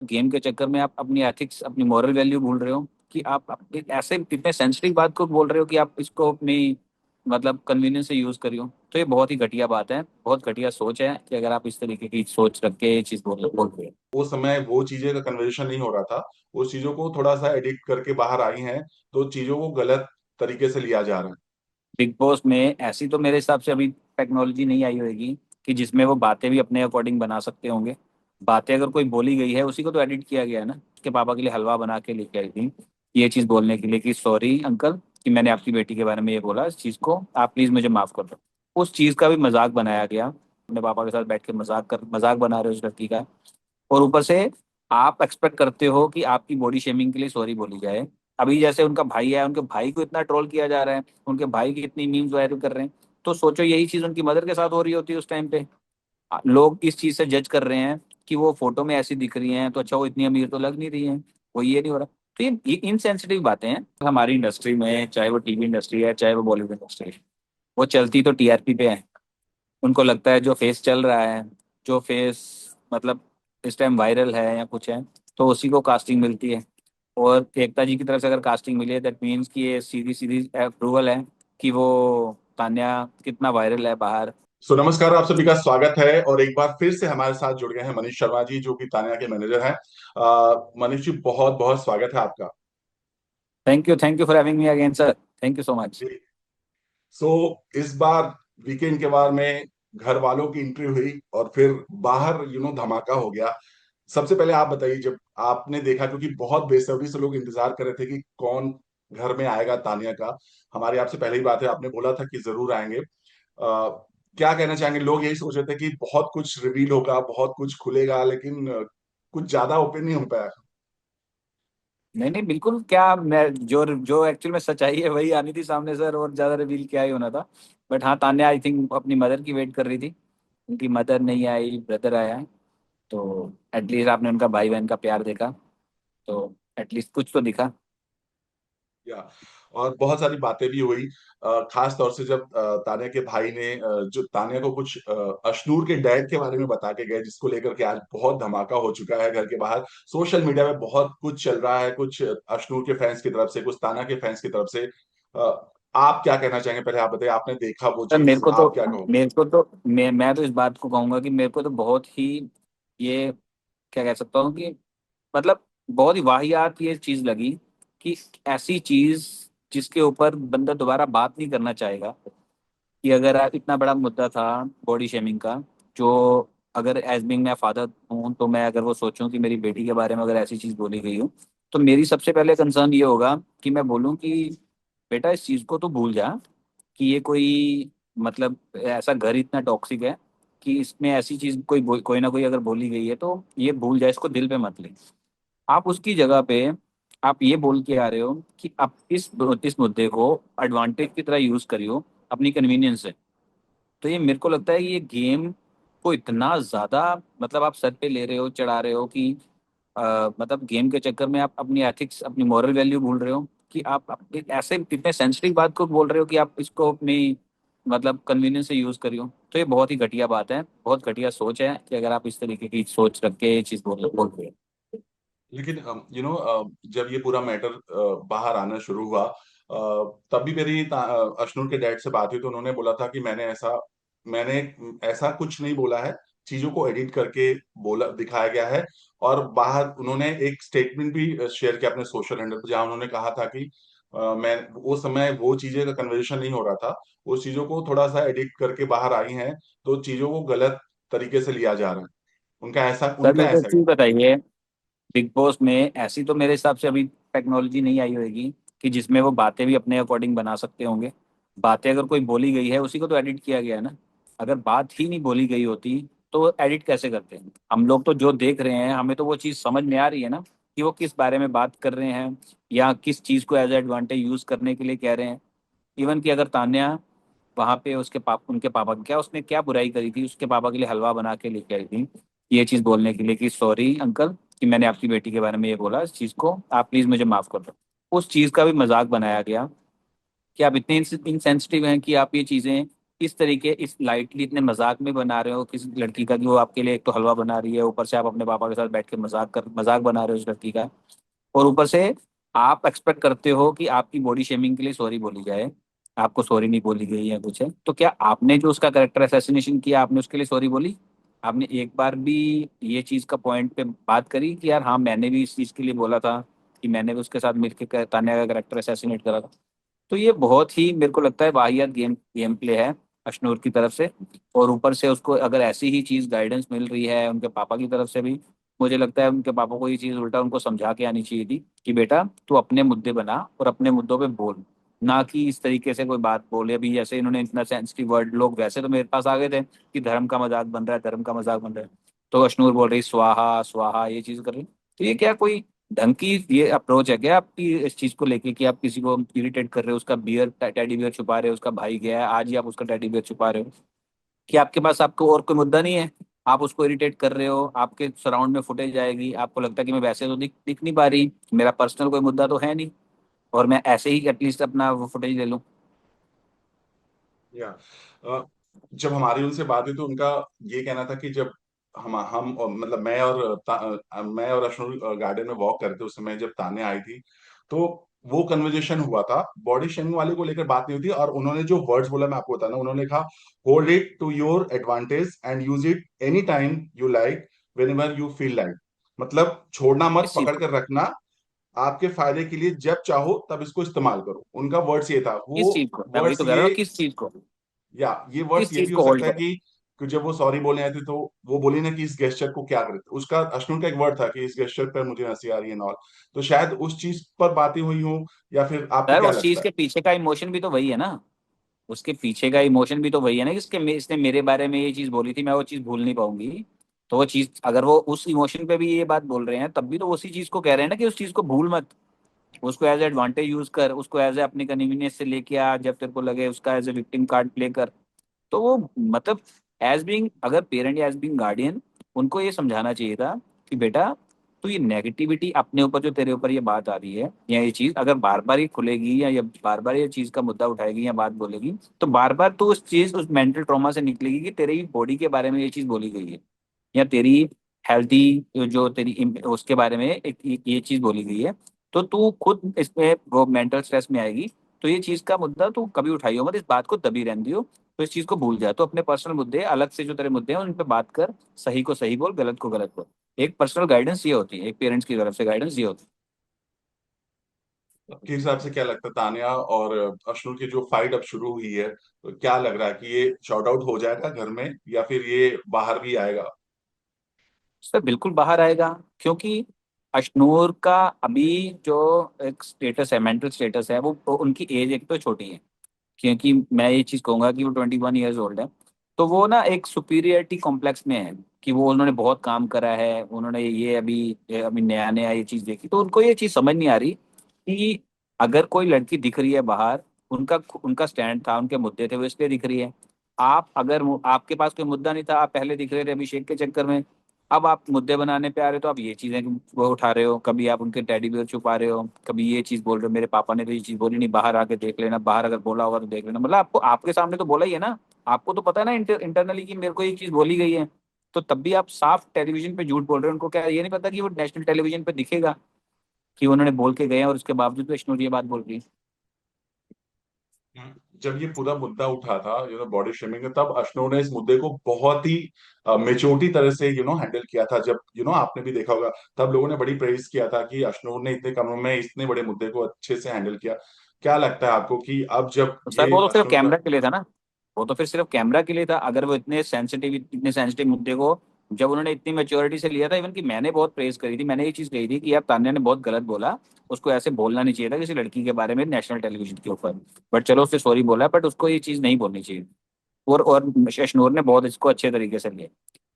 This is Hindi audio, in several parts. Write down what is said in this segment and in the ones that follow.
गेम के चक्कर में आप अपनी एथिक्स अपनी मॉरल वैल्यू भूल रहे हो कि एक ऐसे इतने सेंसिटिव बात को बोल रहे हो कि आप इसको अपनी मतलब कन्वीनियंस से यूज करियो। तो ये बहुत ही घटिया बात है, बहुत घटिया सोच है कि अगर आप इस तरीके की सोच रख के ये चीज बोल रहे हो। वो समय वो चीजें का कन्वर्सेशन नहीं हो रहा था। उस चीजों को थोड़ा सा एडिट करके बाहर आई हैं, तो चीजों को गलत तरीके से लिया जा रहा है। बिग बॉस में ऐसी तो मेरे हिसाब से अभी टेक्नोलॉजी नहीं आई होगी कि जिसमें वो बातें भी अपने अकॉर्डिंग बना सकते होंगे। बातें अगर कोई बोली गई है उसी को तो एडिट किया गया है ना, कि पापा के लिए हलवा बना के लेके आई थी ये चीज़ बोलने के लिए कि सॉरी अंकल कि मैंने आपकी बेटी के बारे में ये बोला, इस चीज़ को आप प्लीज़ मुझे माफ़ कर दो। उस चीज़ का भी मजाक बनाया गया, अपने पापा के साथ बैठ के मजाक बना रहे हो उस लड़की का। और ऊपर से आप एक्सपेक्ट करते हो कि आपकी बॉडी शेमिंग के लिए सॉरी बोली जाए। अभी जैसे उनका भाई है, उनके भाई को इतना ट्रोल किया जा रहा है, उनके भाई की इतनी मीम्स वायरल कर रहे हैं। तो सोचो यही चीज उनकी मदर के साथ हो रही होती है उस टाइम पे। लोग इस चीज से जज कर रहे हैं कि वो फोटो में ऐसी दिख रही हैं तो अच्छा वो इतनी अमीर तो लग नहीं रही है, वो ये नहीं हो रहा। तो ये इनसेंसिटिव बातें हैं हमारी इंडस्ट्री में, चाहे वो टीवी इंडस्ट्री है चाहे वो बॉलीवुड इंडस्ट्री है। वो चलती तो टीआरपी पे है। उनको लगता है जो फेस चल रहा है, जो फेस मतलब इस टाइम वायरल है या कुछ है, तो उसी को कास्टिंग मिलती है। और एकता जी की तरफ से अगर कास्टिंग मिली है दैट मीन्स कि ये सीधी सीधी अप्रूवल है कि वो तान्या कितना वायरल है बाहर। सो नमस्कार, आप सभी का स्वागत है। और एक बार फिर से हमारे साथ जुड़ गए हैं मनीष शर्मा जी, जो कि तान्या के मैनेजर हैं। मनीष जी, बहुत बहुत स्वागत है आपका। Thank you for having me again sir. Thank you so much. So इस बार वीकेंड के बाद में घर वालों की एंट्री हुई और फिर बाहर धमाका हो गया। सबसे पहले आप बताइए, जब आपने देखा, क्योंकि बहुत बेसब्री से लोग इंतजार कर रहे थे कि कौन घर में आएगा तानिया का। हमारी आपसे पहले ही बात है, आपने बोला था कि जरूर आएंगे। क्या कहना चाहेंगे? लोग यही सोच रहे थे कि बहुत कुछ रिवील होगा, बहुत कुछ खुलेगा, लेकिन कुछ ज्यादा ओपन नहीं हो पाया। नहीं नहीं बिल्कुल, क्या मैं जो जो एक्चुअल में सच्चाई है वही आनी थी सामने सर, और ज्यादा रिवील क्या ही होना था। बट हाँ, तान्या आई थिंक अपनी मदर की वेट कर रही थी। उनकी मदर नहीं आई, ब्रदर आया है। तो एटलीस्ट आपने उनका भाई बहन का प्यार देखा, तो एटलीस्ट कुछ तो दिखा। या और बहुत सारी बातें भी हुई। खास तौर से जब तान्या के भाई ने जो तान्या को कुछ अशनूर के डैड के बारे में बता के गए, जिसको लेकर के आज बहुत धमाका हो चुका है घर के बाहर। सोशल मीडिया में बहुत कुछ चल रहा है, कुछ अशनूर के फैंस की तरफ से, कुछ तान्या के फैंस की तरफ से। आप क्या कहना चाहेंगे? पहले आप बताइए, आपने देखा वो सर चीज, आप क्या कहोगे? मैं तो इस बात को कहूंगा कि मेरे को तो बहुत ही ये क्या कह सकता हूँ कि मतलब बहुत ही वाहियात ये चीज लगी कि ऐसी चीज जिसके ऊपर बंदा दोबारा बात नहीं करना चाहेगा। कि अगर इतना बड़ा मुद्दा था बॉडी शेमिंग का, जो अगर एज बिंग मैं फादर हूँ तो मैं अगर वो सोचूं कि मेरी बेटी के बारे में अगर ऐसी चीज बोली गई हो, तो मेरी सबसे पहले कंसर्न ये होगा कि मैं बोलूँ कि बेटा इस चीज को तो भूल जा कि ये कोई मतलब ऐसा घर इतना टॉक्सिक है कि इसमें ऐसी चीज कोई ना कोई अगर बोली गई है तो ये भूल जाए, इसको दिल पे मत ले। आप उसकी जगह पे आप ये बोल के आ रहे हो कि आप इस मुद्दे को एडवांटेज की तरह यूज करियो अपनी कन्वीनियंस से। तो ये मेरे को लगता है कि ये गेम को इतना ज्यादा मतलब आप सर पे ले रहे हो, चढ़ा रहे हो कि मतलब गेम के चक्कर में आप अपनी एथिक्स अपनी मॉरल वैल्यू भूल रहे हो। कि एक ऐसे इतने सेंसिटिव बात को बोल रहे हो कि आप इसको अपनी मतलब कन्वीनियंस से यूज करियो। तो ये बहुत ही घटिया बात है, बहुत घटिया सोच है कि अगर आप इस तरीके की सोच रख के ये चीज बोल रहे हो। लेकिन जब ये पूरा मैटर बाहर आना शुरू हुआ, तब भी मेरी अशनूर के डैड से बात हुई, तो उन्होंने बोला था कि मैंने ऐसा कुछ नहीं बोला है। चीजों को एडिट करके बोला दिखाया गया है। और बाहर उन्होंने एक स्टेटमेंट भी शेयर किया अपने सोशल हैंडल पर, जहां उन्होंने कहा था कि मैं वो समय वो चीजें का कन्वर्सेशन नहीं हो रहा था। उस चीजों को थोड़ा सा एडिट करके बाहर आई हैं, तो चीजों को गलत तरीके से लिया जा रहा है। सर उनका मेरे को एक ऐसा है। चीज बताइए, बिग बॉस में ऐसी तो मेरे हिसाब से अभी टेक्नोलॉजी नहीं आई होगी कि जिसमें वो बातें भी अपने अकॉर्डिंग बना सकते होंगे। बातें अगर कोई बोली गई है उसी को तो एडिट किया गया है ना। अगर बात ही नहीं बोली गई होती तो एडिट कैसे करते हैं? हम लोग तो जो देख रहे हैं हमें तो वो चीज़ समझ में आ रही है ना कि वो किस बारे में बात कर रहे हैं या किस चीज़ को एज एडवांटेज यूज करने के लिए कह रहे हैं। इवन कि अगर तान्या वहां पे उनके पापा क्या उसने क्या बुराई करी थी, उसके पापा के लिए हलवा बना के लेके आई थी ये चीज बोलने के लिए कि सॉरी अंकल कि मैंने आपकी बेटी के बारे में ये बोला, इस चीज को आप प्लीज मुझे माफ कर दो। उस चीज का भी मजाक बनाया गया कि आप इतने इनसेंसिटिव हैं कि आप ये चीजें इस तरीके इस लाइटली इतने मजाक में बना रहे हो किसी लड़की का कि वो आपके लिए एक तो हलवा बना रही है, ऊपर से आप अपने पापा के साथ बैठ के मजाक बना रहे हो उस लड़की का, और ऊपर से आप एक्सपेक्ट करते हो कि आपकी बॉडी शेमिंग के लिए सॉरी बोली जाए, आपको सॉरी नहीं बोली गई है कुछ है, तो क्या आपने जो उसका करेक्टर असैसिनेशन किया आपने उसके लिए सॉरी बोली? आपने एक बार भी ये चीज का पॉइंट पे बात करी कि यार हाँ मैंने भी इस चीज के लिए बोला था, कि मैंने भी उसके साथ मिलकर तान्या का करेक्टर असैसिनेट करा था? तो ये बहुत ही मेरे को लगता है वाहियात गेम प्ले है अशनूर की तरफ से। और ऊपर से उसको अगर ऐसी ही चीज गाइडेंस मिल रही है उनके पापा की तरफ से भी, मुझे लगता है उनके पापा को ये चीज उल्टा उनको समझा के आनी चाहिए थी कि बेटा तू अपने मुद्दे बना और अपने मुद्दों पे बोल, ना कि इस तरीके से कोई बात बोले। अभी जैसे इन्होंने इतना सेंसिटिव वर्ड, लोग वैसे तो मेरे पास आ गए थे कि धर्म का मजाक बन रहा है, धर्म का मजाक बन रहा है, तो अशनूर बोल रही स्वाहा स्वाहा ये चीज कर रही। तो ये क्या कोई ढंग की ये अप्रोच है क्या आपकी इस चीज को लेके कि आप किसी को इरिटेट कर रहे हो, उसका बियर टेडी बियर छुपा रहे हो, उसका भाई गया है आज ही आप उसका टेडी बियर छुपा रहे हो, कि आपके पास आपको और कोई मुद्दा नहीं है, आप उसको इरिटेट कर रहे हो, आपके सराउंड में फुटेज आएगी, आपको लगता है कि मैं वैसे तो दिख नहीं पा रही, मेरा पर्सनल कोई मुद्दा तो है नहीं, और मैं ऐसे ही एटलीस्ट अपना वो फुटेज ले लूँ। या जब हमारी उनसे बात हुई तो उनका ये कहना था कि जब हम मतलब मैं और अश्नुर गार्डन में वॉक करते उस समय जब तान्या आई थी, तो वो कन्वर्जेशन हुआ था, बॉडी शेमिंग वाले को लेकर बात नहीं हुई थी। और उन्होंने जो वर्ड्स बोला मैं आपको बताना, उन्होंने कहा hold it to your advantage and use it any time you like, whenever you feel like. मतलब छोड़ना मत, किस चीज पकड़ को? कर रखना, आपके फायदे के लिए जब चाहो तब इसको इस्तेमाल करो। उनका वर्ड्स ये था। वो किस चीज को मैं वही वर्ड्स तो कह रहा ये, हूँ, किस चीज को? या ये वर्ड्स किस ये चीज भी हो को होल्ड सकता है करो? कि जब वो सॉरी बोलने आए थे तो वो बोली ना कि इस गेस्चर को क्या करते, उसका अश्नुर का एक वर्ड था कि इस गेस्चर पर मुझे हंसी आ रही है नॉल। तो शायद उस चीज पर बातें हुई हो, या फिर आपको सर क्या उस चीज लगता है? के पीछे का इमोशन भी तो वही है ना, उसके पीछे का इमोशन भी तो वही है ना कि इसने मेरे बारे में ये चीज बोली थी, मैं वो चीज भूल नहीं पाऊंगी। तो वो चीज अगर वो उस इमोशन पे भी ये बात बोल रहे हैं तब भी तो उसी चीज को कह रहे हैं ना कि उस चीज को भूल मत, उसको एज एडवांटेज यूज कर, उसको एज ए अपनी कन्वीनियंस से लेके आ, जब तेरे को लगे उसका as a victim card play कर। तो वो मतलब एज बीइंग अगर पेरेंट या एज बीइंग गार्डियन उनको ये समझाना चाहिए था कि बेटा तो ये नेगेटिविटी अपने ऊपर जो तेरे ऊपर ये बात आ रही है या ये चीज अगर बार बार ये खुलेगी या बार बार ये चीज का मुद्दा उठाएगी या बात बोलेगी, तो बार बार तो उस चीज उस मेंटल ट्रॉमा से निकलेगी कि तेरी बॉडी के बारे में ये चीज बोली गई है, या तेरी हेल्थी जो तेरी उसके बारे में एक ये चीज बोली गई है, तो तू खुद इसमें वो मेंटल स्ट्रेस में आएगी। तो ये चीज का मुद्दा तू कभी उठाइयो मत, इस बात को दबी रहने दियो, तो इस चीज को भूल जा, तो अपने पर्सनल मुद्दे अलग से जो तेरे मुद्दे हैं उन पे बात कर, सही को सही बोल, गलत को गलत बोल। एक पर्सनल गाइडेंस ये होती है, एक पेरेंट्स की तरफ से गाइडेंस ये होती आपके हिसाब से क्या लगता है, तान्या और अश्नुर की जो फाइट अब शुरू हुई है, तो क्या लग रहा है कि ये शॉर्ट आउट हो जाएगा घर में, या फिर ये बाहर भी आएगा? है। सर बिल्कुल बाहर आएगा, क्योंकि अशनूर का अभी जो एक स्टेटस है, मेंटल स्टेटस है, वो उनकी एज एक तो छोटी है, क्योंकि मैं ये चीज कहूंगा कि वो 21 ईयर्स ओल्ड है। तो वो ना एक सुपीरियरिटी कॉम्प्लेक्स में है कि वो उन्होंने बहुत काम करा है, उन्होंने ये अभी नया नया ये चीज देखी, तो उनको ये चीज समझ नहीं आ रही कि अगर कोई लड़की दिख रही है बाहर, उनका उनका स्टैंड था, उनके मुद्दे थे, वो इसलिए दिख रही है। आप अगर आपके पास कोई मुद्दा नहीं था, आप पहले दिख रहे थे अभिषेक के चक्कर में, अब आप मुद्दे बनाने पे आ रहे हो, तो आप ये चीजें वो उठा रहे हो, कभी आप उनके टेडी बियर छुपा रहे हो, कभी ये चीज बोल रहे हो मेरे पापा ने तो ये चीज बोली नहीं, बाहर आके देख लेना, बाहर अगर बोला होगा तो देख लेना, मतलब आपको आपके सामने तो बोला ही है ना, आपको तो पता है ना इंटरनली कि मेरे को ये चीज बोली गई है, तो तब भी आप साफ टेलीविजन पे झूठ बोल रहे हो। उनको क्या ये नहीं पता कि वो नेशनल टेलीविजन पे दिखेगा कि उन्होंने बोल के गए हैं और उसके बावजूद भी विष्णु ये बात बोल रही है? जब ये पूरा मुद्दा उठा था बॉडी शेमिंग का, तब अश्नोर ने इस मुद्दे को बहुत ही मेच्योरिटी तरह से हैंडल किया था। जब आपने भी देखा होगा, तब लोगों ने बड़ी प्रेज किया था कि अश्नोर ने इतने कम उम्र में इतने बड़े मुद्दे को अच्छे से हैंडल किया। क्या लगता है आपको कि अब जब तो सर ये वो तो सिर्फ अश्नोर का, कैमरा के लिए था ना, वो तो फिर सिर्फ कैमरा के लिए था। अगर वो इतने सेंसिटिव मुद्दे को जब उन्होंने इतनी मेच्योरिटी से लिया था, इवन कि मैंने बहुत प्रेज करी थी, मैंने ये चीज कही थी कि यार तान्या ने बहुत गलत बोला, उसको ऐसे बोलना नहीं चाहिए था किसी लड़की के बारे में नेशनल टेलीविजन के ऊपर, बट चलो उसने सॉरी बोला, बट उसको ये चीज नहीं बोलनी चाहिए। और शशनूर ने बहुत इसको अच्छे तरीके से लिया,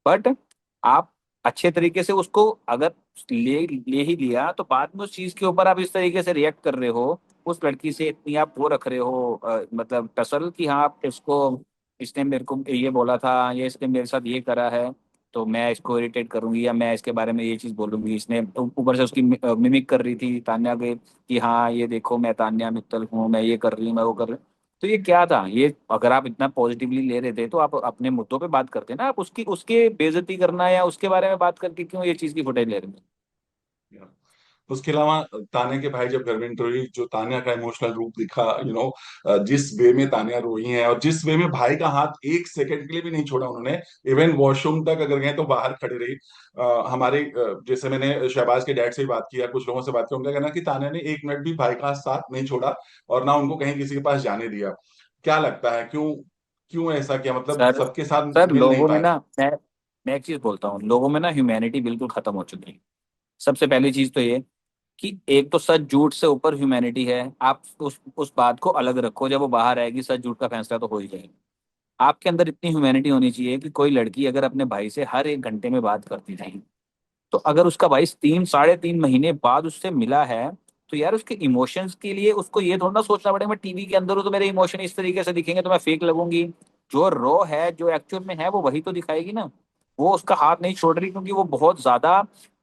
बट आप अच्छे तरीके से उसको अगर ले ही लिया, तो बाद में उस चीज के ऊपर आप इस तरीके से रिएक्ट कर रहे हो, उस लड़की से इतनी आप वो रख रहे हो मतलब टसल कि हाँ आप इसको, इसने मेरे को ये बोला था, या इसने मेरे साथ ये करा है, तो मैं इसको इरिटेट करूंगी या मैं इसके बारे में ये चीज बोलूंगी। इसने ऊपर से उसकी मिमिक कर रही थी तान्या के कि हाँ ये देखो मैं तान्या मित्तल हूँ, मैं ये कर रही हूँ, मैं वो कर रही हूँ। तो ये क्या था, ये अगर आप इतना पॉजिटिवली ले रहे थे तो आप अपने मुद्दों पे बात करते ना, आप उसकी उसके बेइज्जती करना या उसके बारे में बात करके क्यों ये चीज की फुटेज ले रहे थे? Yeah. उसके अलावा तान्या के भाई जब घर में एंटर हुई, जो तान्या का इमोशनल रूप दिखा, जिस वे में तान्या रोई है, और जिस वे में भाई का हाथ एक सेकंड के लिए भी नहीं छोड़ा उन्होंने। इवन वॉशरूम तक अगर गए तो बाहर खड़े रही। हमारे जैसे मैंने शहबाज के डैड से भी बात किया, कुछ लोगों से बात की, उनका कहना कि तान्या ने एक मिनट भी भाई का साथ नहीं छोड़ा, और ना उनको कहीं किसी के पास जाने दिया। क्या लगता है, क्यों क्यों ऐसा किया, मतलब सर सबके साथ सर मिल नहीं लोगों में पाए? ना, मैं एक चीज बोलता हूँ, लोगों में ना ह्यूमैनिटी बिल्कुल खत्म हो चुकी है। सबसे पहली चीज तो ये कि एक तो सच झूठ से ऊपर ह्यूमैनिटी है। आप उस बात को अलग रखो, जब वो बाहर आएगी सच झूठ का फैसला तो हो ही जाएगा। आपके अंदर इतनी ह्यूमैनिटी होनी चाहिए कि कोई लड़की अगर अपने भाई से हर एक घंटे में बात करती थी, तो अगर उसका भाई 3 साढ़े 3 महीने बाद उससे मिला है, तो यार उसके इमोशंस के लिए उसको ये थोड़ा ना सोचना पड़ेगा मैं टीवी के अंदर हूँ तो मेरे इमोशन इस तरीके से दिखेंगे तो मैं फेक लगूंगी। जो रो है, जो एक्चुअल में है, वो वही तो दिखाएगी ना। वो उसका हाथ नहीं छोड़ रही क्योंकि वो बहुत ज्यादा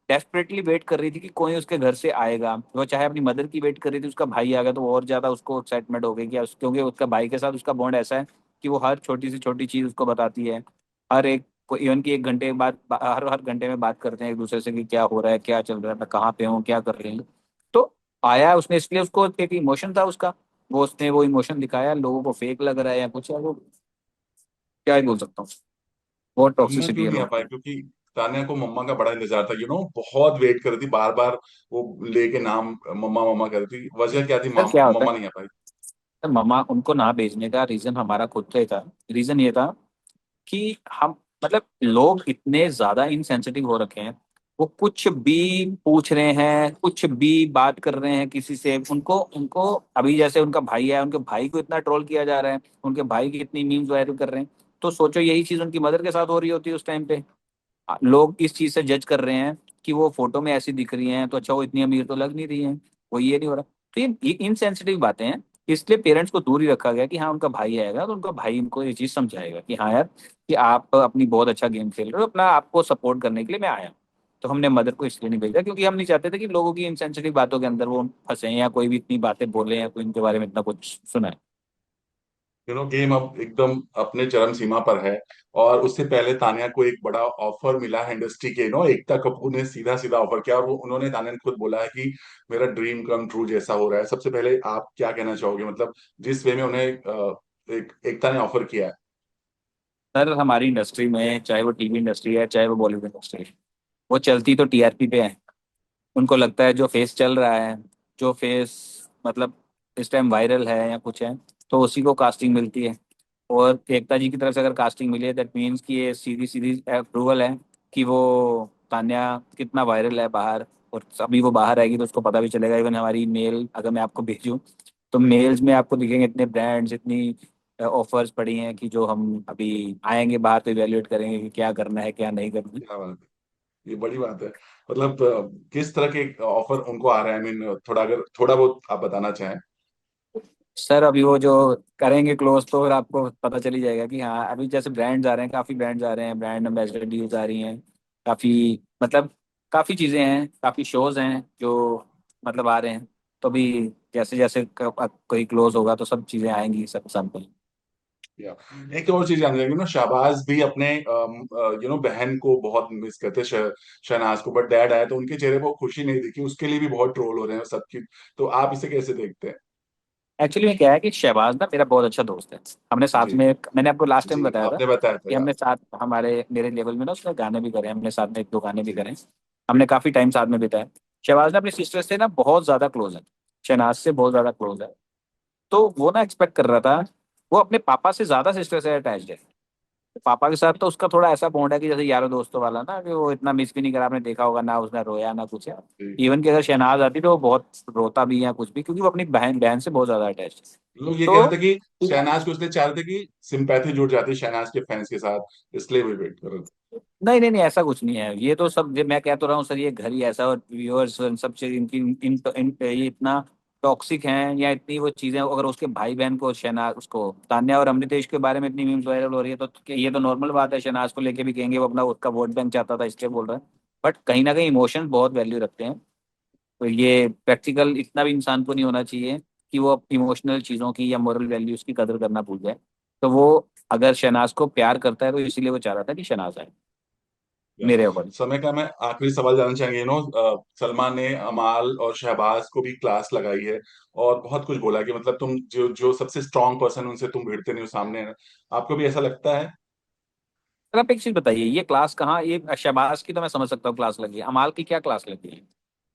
डेस्परेटली वेट कर रही थी कि कोई उसके घर से आएगा। वो चाहे अपनी मदर की वेट कर रही थी, उसका भाई आ गया तो वो और ज्यादा उसको एक्साइटमेंट हो गई कि क्योंकि उसका भाई के साथ उसका बॉन्ड ऐसा है कि वो हर छोटी से छोटी चीज उसको बताती है। हर एक को इवन की 1 घंटे बाद हर हर घंटे में बात करते हैं एक दूसरे से कि क्या हो रहा है, क्या चल रहा है, मैं कहाँ पे हूँ, क्या कर रही हूँ। तो आया उसने, इसलिए उसको एक इमोशन था उसका, वो उसने वो इमोशन दिखाया। लोगों को फेक लग रहा है या कुछ है, वो क्या ही बोल सकता हूँ। बहुत मम्मा टॉक्सिसिटी क्यों है नहीं आ लोगों पाई? की। क्योंकि तान्या को मम्मा का बड़ा इंतजार था, बहुत वेट कर रही थी, बार बार वो लेके नाम मम्मा मम्मा कर रही थी। वजह क्या थी, सर क्या होता मम्मा है, नहीं आ पाई? सर मम्मा उनको ना भेजने का रीजन हमारा खुद का ही था। रीजन ये था कि हम, मतलब लोग इतने ज्यादा इनसेंसिटिव हो रखे हैं। वो कुछ भी पूछ रहे हैं, कुछ भी बात कर रहे हैं किसी से, उनको उनको अभी जैसे उनका भाई है, उनके भाई को इतना ट्रोल किया जा रहा है, उनके भाई की इतनी मीम्स वायरल कर रहे हैं। तो सोचो यही चीज उनकी मदर के साथ हो रही होती है उस टाइम पे। लोग इस चीज से जज कर रहे हैं कि वो फोटो में ऐसी दिख रही हैं तो अच्छा वो इतनी अमीर तो लग नहीं रही हैं। वो ये नहीं हो रहा। तो ये इनसेंसिटिव बातें हैं। इसलिए पेरेंट्स को दूर ही रखा गया कि हाँ उनका भाई आएगा तो उनका भाई उनको ये चीज समझाएगा कि हाँ यार, कि आप अपनी बहुत अच्छा गेम खेल रहे हो, अपना आपको सपोर्ट करने के लिए मैं आया। तो हमने मदर को इसलिए नहीं भेजा क्योंकि हम नहीं चाहते थे कि लोगों की इनसेंसिटिव बातों के अंदर वो फंसे या कोई भी इतनी बातें बोले या कोई इनके बारे में इतना कुछ सुना। गेम अब एकदम अपने चरम सीमा पर है। और उससे पहले तान्या को एक बड़ा ऑफर मिला है इंडस्ट्री के, एकता कपूर ने सीधा सीधा ऑफर किया, और वो उन्होंने, तान्या ने खुद बोला है कि मेरा ड्रीम कम ट्रू जैसा हो रहा है। सबसे पहले आप क्या कहना चाहोगे, मतलब जिस वे में उन्हें एकता ने ऑफर किया है? सर हमारी इंडस्ट्री में, चाहे वो टीवी इंडस्ट्री है चाहे वो बॉलीवुड इंडस्ट्री है, वो चलती तो टीआरपी पे है। उनको लगता है जो फेस चल रहा है, जो फेस मतलब इस टाइम वायरल है या कुछ है, तो उसी को कास्टिंग मिलती है। और एकता जी की तरफ से अगर कास्टिंग मिली है दैट मीन्स कि ये सीधी सीधी अप्रूवल है कि वो तान्या कितना वायरल है बाहर। और अभी वो बाहर आएगी तो उसको पता भी चलेगा। इवन हमारी मेल अगर मैं आपको भेजूँ तो मेल्स में आपको दिखेंगे इतने ब्रांड्स, इतनी ऑफर्स पड़ी हैं कि जो हम अभी आएंगे बाहर तो इवेल्युएट करेंगे कि क्या करना है क्या नहीं करना है। क्या बात है, ये बड़ी बात है। मतलब किस तरह के ऑफर उनको आ रहे हैं? आई मीन थोड़ा, अगर थोड़ा बहुत आप बताना चाहें। सर अभी वो जो करेंगे क्लोज तो फिर आपको पता चल ही जाएगा कि हाँ, अभी जैसे ब्रांड्स आ रहे हैं, काफी ब्रांड्स आ रहे हैं, ब्रांड एम्बेसडर डील्स आ रही हैं। काफी, मतलब काफी चीजें हैं, काफी शोज हैं जो मतलब आ रहे हैं। तो अभी जैसे जैसे कोई क्लोज होगा तो सब चीजें आएंगी सब सामने। या एक और चीज जानने लगी शहबाज भी अपने बहन को बहुत मिस करते, शहनाज को, बट डैड आए तो उनके चेहरे पर वो खुशी नहीं दिखी, उसके लिए भी बहुत ट्रोल हो रहे हैं सबकी। तो आप इसे कैसे देखते हैं? एक्चुअली में क्या है कि शहबाज ना मेरा बहुत अच्छा दोस्त है। हमने साथ जी। में, मैंने आपको लास्ट टाइम जी, बताया था आपने बताया था कि यार। हमने साथ, हमारे मेरे लेवल में ना उसने गाने भी करे हैं, हमने साथ में 1 2 गाने भी करे हैं। हमने काफी टाइम साथ में बिताया। शहबाज ना अपनी सिस्टर से ना बहुत ज्यादा क्लोज है, शहनाज से बहुत ज्यादा क्लोज है। तो वो ना एक्सपेक्ट कर रहा था, वो अपने पापा से ज्यादा सिस्टर से अटैच्ड है। पापा के साथ तो उसका थोड़ा ऐसा बॉन्ड है कि जैसे यारों दोस्तों वाला ना, कि वो इतना मिस भी नहीं करा, आपने देखा होगा ना, उसने रोया ना कुछ है। जी। इवन कि अगर शहनाज आती तो वो बहुत रोता भी है कुछ भी, क्योंकि वो अपनी बहन बहन से बहुत ज्यादा अटैच है। लोग ये कह रहे थे तो कि शहनाज को इसलिए चाह रहे थे कि सिंपैथी जुड़ जाती शहनाज के फैंस के साथ, इसलिए भी वेट कर रहे नहीं नहीं नहीं, ऐसा कुछ नहीं है। ये तो सब मैं कह तो रहा हूँ सर, ये घर ही ऐसा, और व्यूअर्स सब चीज इनकी ये इतना टॉक्सिक हैं या इतनी वो चीजें, अगर उसके भाई बहन को शहनाज, उसको तान्या और अमृतेश के बारे में इतनी मीम्स वायरल हो रही है तो ये तो नॉर्मल बात है। शहनाज को लेके भी कहेंगे वो अपना उसका वोट बैंक चाहता था इसलिए बोल रहा है। बट कहीं ना कहीं इमोशंस बहुत वैल्यू रखते हैं। तो ये प्रैक्टिकल इतना भी इंसान को नहीं होना चाहिए कि वो इमोशनल चीज़ों की या मोरल वैल्यूज की कदर करना भूल जाए। तो वो अगर शहनाज को प्यार करता है तो इसीलिए वो चाह रहा था कि शहनाज आए, या मेरे अकॉर्डिंग। समय का मैं आखिरी सवाल जानना चाहेंगे। सलमान ने अमाल और शहबाज को भी क्लास लगाई है और बहुत कुछ बोला कि मतलब तुम जो जो सबसे स्ट्रांग पर्सन उनसे तुम भिड़ते नहीं हो सामने। आपको भी ऐसा लगता है? सर आप एक चीज बताइए, ये क्लास कहाँ, ये शहबाज की तो मैं समझ सकता हूँ क्लास लगी है, अमाल की क्या क्लास लगी है?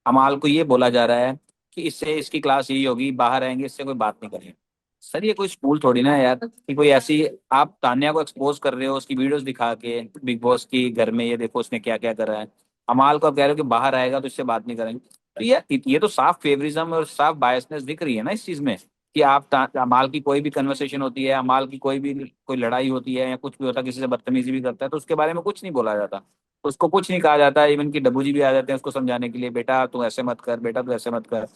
अमाल को ये बोला जा रहा है कि इससे इसकी क्लास यही होगी, बाहर आएंगे इससे कोई बात नहीं करेंगे। सर ये कोई स्कूल थोड़ी ना है यार कि कोई ऐसी, आप तान्या को एक्सपोज कर रहे हो उसकी वीडियोस दिखा के बिग बॉस की, घर में ये देखो उसने क्या क्या करा है। अमाल को आप कह रहे हो कि बाहर आएगा तो इससे बात नहीं करेंगे। तो ये तो साफ फेवरिज्म और साफ बायसनेस दिख रही है ना इस चीज में, कि आप अमाल की कोई भी कन्वर्सेशन होती है, अमाल की कोई भी कोई लड़ाई होती है या कुछ भी होता है, किसी से बदतमीजी भी करता है तो उसके बारे में कुछ नहीं बोला जाता, उसको कुछ नहीं कहा जाता। इवन की डब्बू जी भी आ जाते हैं उसको समझाने के लिए, बेटा तू ऐसे मत कर, बेटा तू ऐसे मत कर।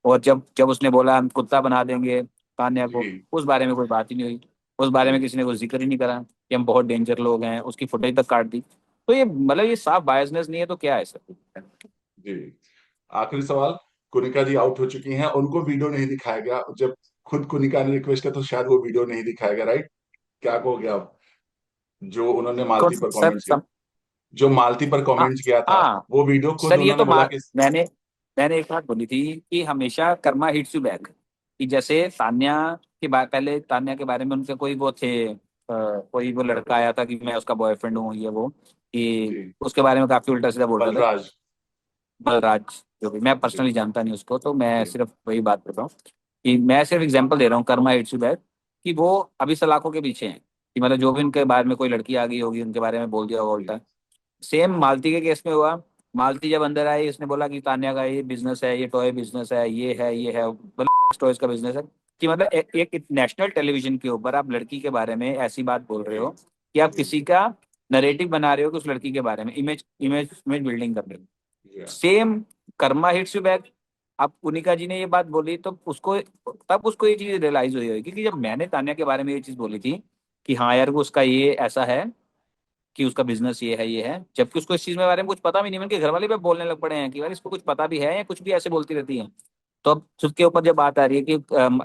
और जब जब उसने बोला हम कुत्ता बना देंगे तान्या को, जी उस बारे में कोई बात ही नहीं हुई, उस बारे में जी किसी ने कोई जिक्र ही नहीं करा कि हम बहुत डेंजर लोग हैं, उसकी फुटेज तक काट दी। तो ये मतलब ये साफ बायसनेस नहीं है तो क्या है सर? जी। आखिरी सवाल। कुनिका जी आउट हो चुकी हैं, उनको वीडियो नहीं दिखाया गया। जब खुद कुनिका ने रिक्वेस्ट किया तो शायद वो वीडियो नहीं दिखाया गया, राइट? क्या कहोगे आप? जो उन्होंने कौन मालती पर सर कमेंट्स किया, जो मालती पर हाँ कमेंट्स किया था, हाँ वो वीडियो खुद सर, ये उन्होंने तो बोला कि मैंने मैंने एक बात बोली थी कि हमेशा कर्मा हिट्स यू बैक। कि जैसे तान्या के बारे, पहले तान्या के बारे में उनके कोई वो थे, कोई वो लड़का आया था कि मैं उसका बॉयफ्रेंड हूँ ये वो, कि जी उसके बारे में काफी उल्टा सीधा बोल रहे थे। बलराज। बलराज, जो भी, मैं जी पर्सनली जानता नहीं उसको, तो मैं जी सिर्फ वही बात कर रहा हूँ कि मैं सिर्फ एग्जांपल दे रहा हूँ कर्मा हिट्स यू बैक, कि वो अभी सलाखों के पीछे हैं, कि मतलब जो भी उनके बारे में कोई लड़की आ गई होगी उनके बारे में बोल दिया होगा जी उल्टा। सेम मालती के केस में हुआ। मालती जब अंदर आई उसने बोला कि तान्या का ये बिजनेस है, ये टॉय बिजनेस है, ये है मतलब सेक्स टॉयज का बिजनेस है। कि मतलब एक नेशनल टेलीविजन के ऊपर आप लड़की के बारे में ऐसी बात बोल रहे जी हो कि आप जी किसी का नरेटिव बना रहे हो कि उस लड़की के बारे में इमेज इमेज इमेज बिल्डिंग कर रहे हो। जी same karma hits you back. अब पुनिका जी ने ये बात बोली तो उसको, तब उसको ये चीज रियलाइज हुई होगी कि जब मैंने तान्या के बारे में ये चीज बोली थी कि हाँ यार वो उसका ये ऐसा है, कि उसका बिजनेस ये है, जबकि उसको इस चीज में बारे में कुछ पता भी नहीं, उनके घर वाले भी बोलने लग पड़े हैं कि यार इसको कुछ पता भी है या कुछ भी ऐसे बोलती रहती है। तो अब उसके ऊपर जब बात आ रही है कि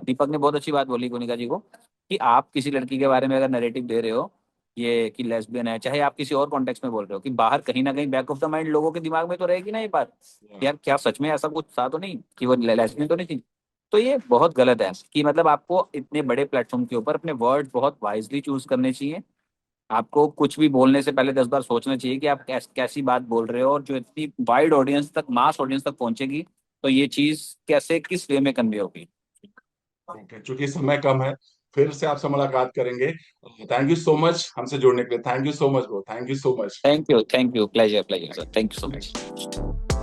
दीपक ने बहुत अच्छी बात बोली कोनिका जी को, कि आप किसी लड़की के बारे में अगर नैरेटिव दे रहे हो ये कि लेस्बियन है, चाहे आप किसी और कॉन्टेक्स्ट में बोल रहे हो, कि बाहर कहीं ना कहीं बैक ऑफ द माइंड लोगों के दिमाग में तो रहेगी ना ये बात, यार क्या सच में ऐसा कुछ था तो नहीं कि वो लेस्बियन तो नहीं थी। तो ये बहुत गलत है कि मतलब आपको इतने बड़े प्लेटफॉर्म के ऊपर अपने वर्ड बहुत वाइजली चूज करने चाहिए। आपको कुछ भी बोलने से पहले 10 बार सोचना चाहिए कि आप कैसी बात बोल रहे हो, और जो इतनी वाइड ऑडियंस तक, मास ऑडियंस तक पहुंचेगी, तो ये चीज कैसे किस वे में कन्वे होगी। ओके, चूंकि समय कम है, फिर से आपसे मुलाकात करेंगे। थैंक यू सो मच हमसे जुड़ने के लिए। Thank you so much bro, thank you so much. Thank you, pleasure pleasure sir, thank you so thank much.